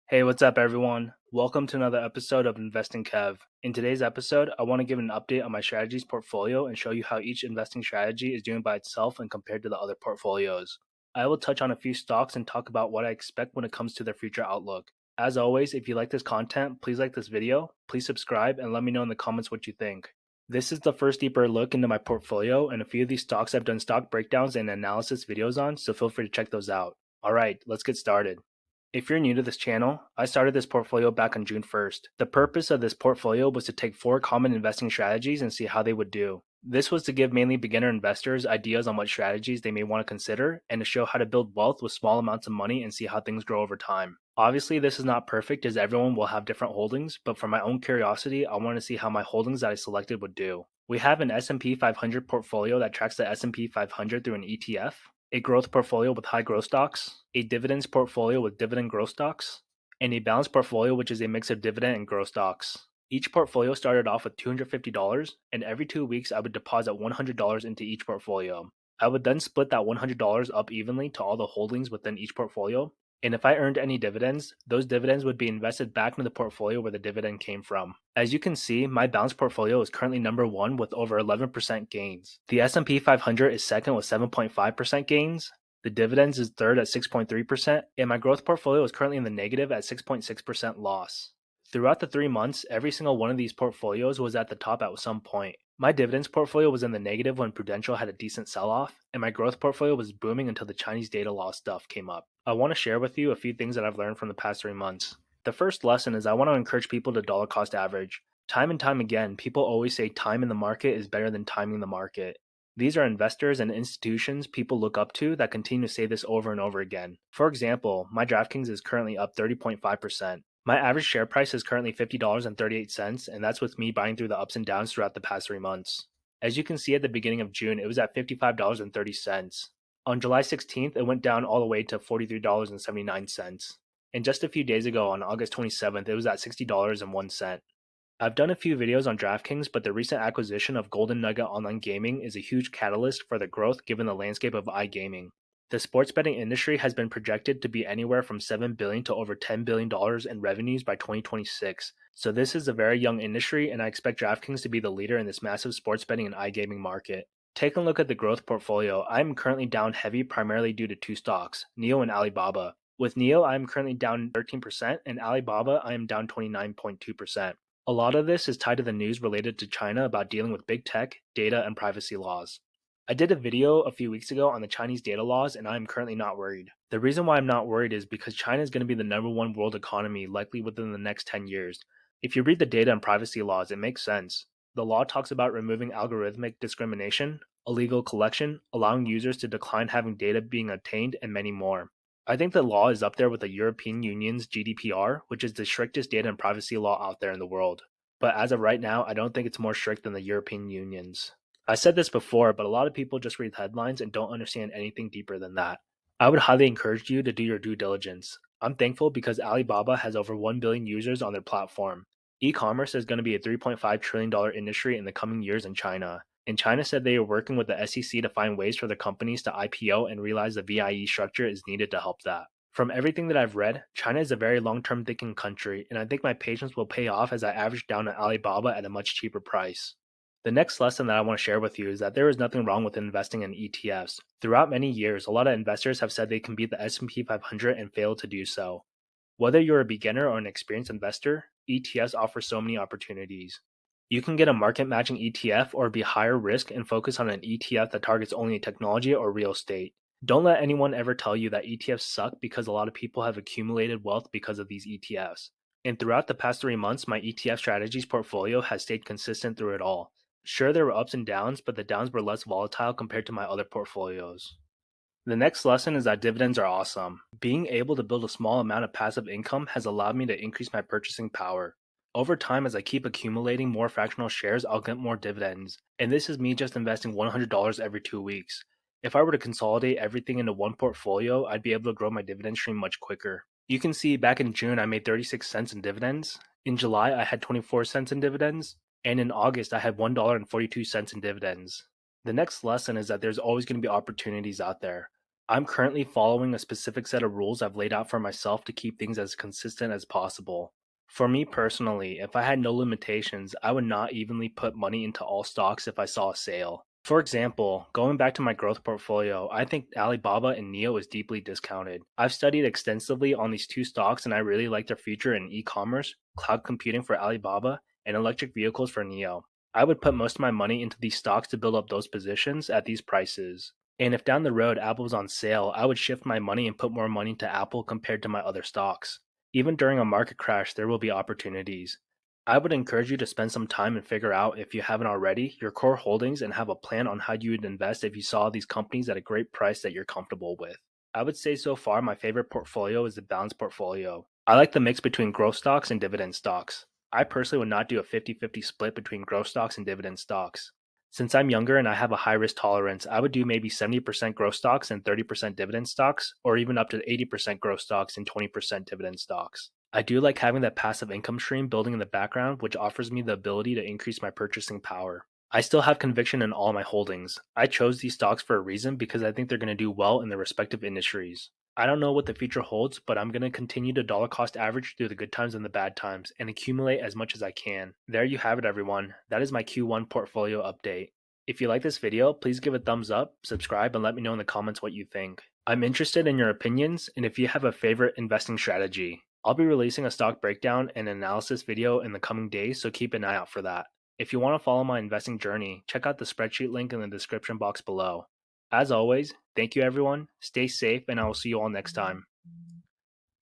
Hey, what's up, everyone? Welcome to another episode of Investing Kev. In today's episode, I want to give an update on my strategies portfolio and show you how each investing strategy is doing by itself and compared to the other portfolios. I will touch on a few stocks and talk about what I expect when it comes to their future outlook. As always, if you like this content, please like this video, please subscribe, and let me know in the comments what you think. This is the first deeper look into my portfolio, and a few of these stocks I've done stock breakdowns and analysis videos on, so feel free to check those out. Alright, let's get started. If you're new to this channel, I started this portfolio back on June 1st. The purpose of this portfolio was to take 4 common investing strategies and see how they would do. This was to give mainly beginner investors ideas on what strategies they may want to consider and to show how to build wealth with small amounts of money and see how things grow over time. Obviously, this is not perfect as everyone will have different holdings, but for my own curiosity, I want to see how my holdings that I selected would do. We have an S&P 500 portfolio that tracks the S&P 500 through an ETF, a growth portfolio with high growth stocks, a dividends portfolio with dividend growth stocks, and a balanced portfolio which is a mix of dividend and growth stocks. Each portfolio started off with $250, and every 2 weeks I would deposit $100 into each portfolio. I would then split that $100 up evenly to all the holdings within each portfolio, and if I earned any dividends, those dividends would be invested back into the portfolio where the dividend came from. As you can see, my balanced portfolio is currently number 1 with over 11% gains. The S&P 500 is second with 7.5% gains. The dividends is third at 6.3%, and my growth portfolio is currently in the negative at 6.6% loss. Throughout the 3 months, every single one of these portfolios was at the top at some point. My dividends portfolio was in the negative when Prudential had a decent sell-off, and my growth portfolio was booming until the Chinese data loss stuff came up. I want to share with you a few things that I've learned from the past 3 months. The first lesson is I want to encourage people to dollar cost average. Time and time again, people always say time in the market is better than timing the market. These are investors and institutions people look up to that continue to say this over and over again. For example, my DraftKings is currently up 30.5%. My average share price is currently $50.38, and that's with me buying through the ups and downs throughout the past 3 months. As you can see at the beginning of June, it was at $55.30. On July 16th, it went down all the way to $43.79. And just a few days ago, on August 27th, it was at $60.01. I've done a few videos on DraftKings, but the recent acquisition of Golden Nugget Online Gaming is a huge catalyst for the growth given the landscape of iGaming. The sports betting industry has been projected to be anywhere from $7 billion to over $10 billion in revenues by 2026. So this is a very young industry, and I expect DraftKings to be the leader in this massive sports betting and iGaming market. Taking a look at the growth portfolio, I am currently down heavy primarily due to 2 stocks, NIO and Alibaba. With NIO, I am currently down 13%, and Alibaba, I am down 29.2%. A lot of this is tied to the news related to China about dealing with big tech, data, and privacy laws. I did a video a few weeks ago on the Chinese data laws, and I am currently not worried. The reason why I'm not worried is because China is going to be the number 1 world economy likely within the next 10 years. If you read the data and privacy laws, it makes sense. The law talks about removing algorithmic discrimination, illegal collection, allowing users to decline having data being obtained, and many more. I think the law is up there with the European Union's GDPR, which is the strictest data and privacy law out there in the world. But as of right now, I don't think it's more strict than the European Union's. I said this before, but a lot of people just read headlines and don't understand anything deeper than that. I would highly encourage you to do your due diligence. I'm thankful because Alibaba has over 1 billion users on their platform. E-commerce is going to be a $3.5 trillion industry in the coming years in China. And China said they are working with the SEC to find ways for the companies to IPO and realize the VIE structure is needed to help that. From everything that I've read, China is a very long-term thinking country, and I think my patience will pay off as I average down at Alibaba at a much cheaper price. The next lesson that I want to share with you is that there is nothing wrong with investing in ETFs. Throughout many years, a lot of investors have said they can beat the S&P 500 and fail to do so. Whether you're a beginner or an experienced investor, ETFs offer so many opportunities. You can get a market matching ETF or be higher risk and focus on an ETF that targets only technology or real estate. Don't let anyone ever tell you that ETFs suck because a lot of people have accumulated wealth because of these ETFs. And throughout the past 3 months, my ETF strategies portfolio has stayed consistent through it all. Sure, there were ups and downs, but the downs were less volatile compared to my other portfolios. The next lesson is that dividends are awesome. Being able to build a small amount of passive income has allowed me to increase my purchasing power. Over time, as I keep accumulating more fractional shares, I'll get more dividends. And this is me just investing $100 every 2 weeks. If I were to consolidate everything into one portfolio, I'd be able to grow my dividend stream much quicker. You can see back in June, I made 36 cents in dividends. In July, I had 24 cents in dividends. And in August, I had $1.42 in dividends. The next lesson is that there's always going to be opportunities out there. I'm currently following a specific set of rules I've laid out for myself to keep things as consistent as possible. For me personally, if I had no limitations, I would not evenly put money into all stocks if I saw a sale. For example, going back to my growth portfolio, I think Alibaba and NEO is deeply discounted. I've studied extensively on these two stocks and I really like their future in e-commerce, cloud computing for Alibaba, and electric vehicles for NEO. I would put most of my money into these stocks to build up those positions at these prices. And if down the road Apple was on sale, I would shift my money and put more money into Apple compared to my other stocks. Even during a market crash, there will be opportunities. I would encourage you to spend some time and figure out, if you haven't already, your core holdings and have a plan on how you would invest if you saw these companies at a great price that you're comfortable with. I would say so far my favorite portfolio is the balanced portfolio. I like the mix between growth stocks and dividend stocks. I personally would not do a 50-50 split between growth stocks and dividend stocks. Since I'm younger and I have a high risk tolerance, I would do maybe 70% growth stocks and 30% dividend stocks, or even up to 80% growth stocks and 20% dividend stocks. I do like having that passive income stream building in the background, which offers me the ability to increase my purchasing power. I still have conviction in all my holdings. I chose these stocks for a reason because I think they're going to do well in their respective industries. I don't know what the future holds, but I'm going to continue to dollar cost average through the good times and the bad times and accumulate as much as I can. There you have it, everyone. That is my Q1 portfolio update. If you like this video, please give a thumbs up, subscribe, and let me know in the comments what you think. I'm interested in your opinions and if you have a favorite investing strategy. I'll be releasing a stock breakdown and analysis video in the coming days, so keep an eye out for that. If you want to follow my investing journey, check out the spreadsheet link in the description box below. As always, thank you everyone, stay safe, and I will see you all next time.